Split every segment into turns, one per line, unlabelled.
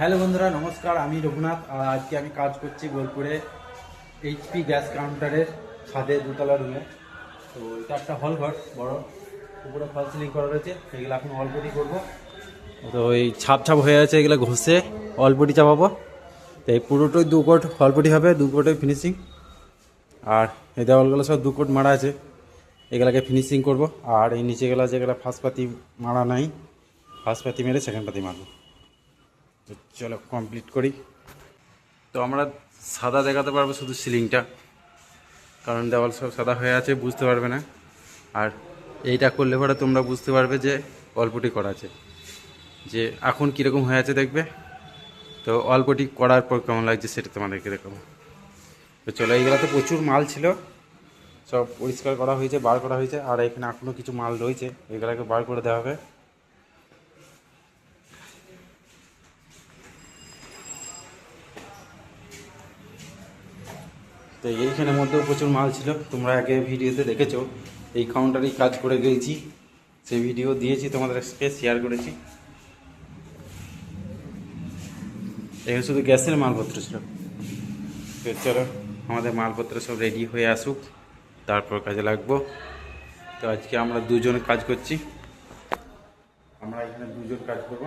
Hello বন্ধুরা, নমস্কার। আমি রঘুনাথ। আর আজকে আমি কাজ করছি বোলপুরে এইচপি গ্যাস কাউন্টারের ছাদে দোতলা রুমে। তো এটা একটা হল ঘর বড়, উপরে ফল সিলিং করা রয়েছে। এগুলো এখন অল্পটি করবো। তো এই ছাপ ছাপ হয়ে আছে, এগুলো ঘষে অল্পটি চাপাবো। তো এই পুরোটাই 2 কোট অল্পটি হবে, 2 কোটে ফিনিশিং। আর এই দেওয়ালগুলো সব 2 কোট মারা আছে, এগুলাকে ফিনিশিং করব। আর এই নিচেগুলো যেগুলো ফার্স্ট পাতি মারা নাই, ফার্স্ট পাতি মেরে সেকেন্ড পাতি মারবো। তো চলো কমপ্লিট করি। তো আমরা সাদা দেখাতে পারবো শুধু সিলিংটা, কারণ দেওয়াল সব সাদা হয়ে আছে, বুঝতে পারবে না। আর এইটা করলে পরে তোমরা বুঝতে পারবে যে অল্পটি করা আছে, যে এখন কীরকম হয়ে আছে দেখবে। তো অল্পটি করার পর কেমন লাগছে সেটা তোমাদেরকে দেখাবো। তো চলো, এইগুলোতে প্রচুর মাল ছিল, সব পরিষ্কার করা হয়েছে, বার করা হয়েছে। আর এখানে এখনও কিছু মাল রয়েছে, এগুলোকে বার করে দেওয়া হবে। তো এইখানের মধ্যেও প্রচুর মাল ছিল, তোমরা আগে ভিডিওতে দেখেছো। এই কাউন্টারেই কাজ করে গিয়েছি, সেই ভিডিও দিয়েছি, তোমাদের সাথে শেয়ার করেছি। এখানে শুধু গ্যাসের মালপত্র ছিল। তো চলো, আমাদের মালপত্র সব রেডি হয়ে আসুক, তারপর কাজে লাগবো। তো আজকে আমরা দুজন কাজ করছি, আমরা এখানে দুজন কাজ করব,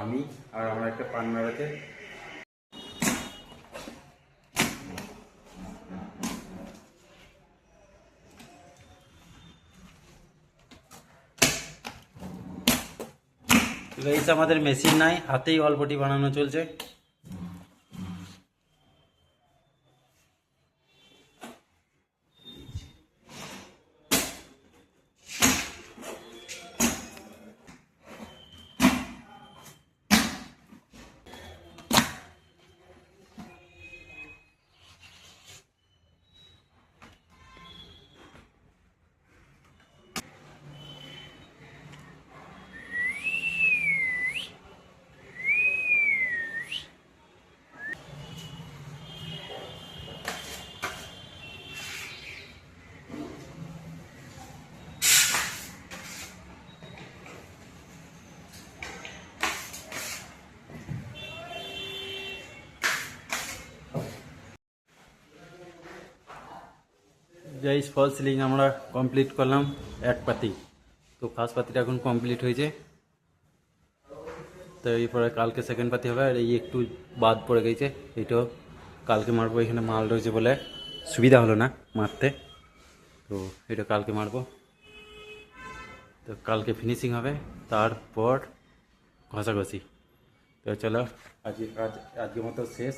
আমি আর আমার একটা পার্টনার আছে। এই আমাদের মেশিন নাই, হাতেই অল্পটি বানানো চলছে। এই ফল সিলিং আমরা কমপ্লিট করলাম এক পাতি। তো ফার্স্ট পাতিটা এখন কমপ্লিট হয়েছে। তো এরপরে কালকে সেকেন্ড পাতি হবে। আর এই একটু বাদ পড়ে গেছে, এইটাও কালকে মারবো। এখানে মাল রয়েছে বলে সুবিধা হলো না মারতে, তো এটা কালকে মারবো। তো কালকে ফিনিশিং হবে, তারপর ঘষাঘষি। তো চলো, আজকে কাজ আজকের মতো শেষ।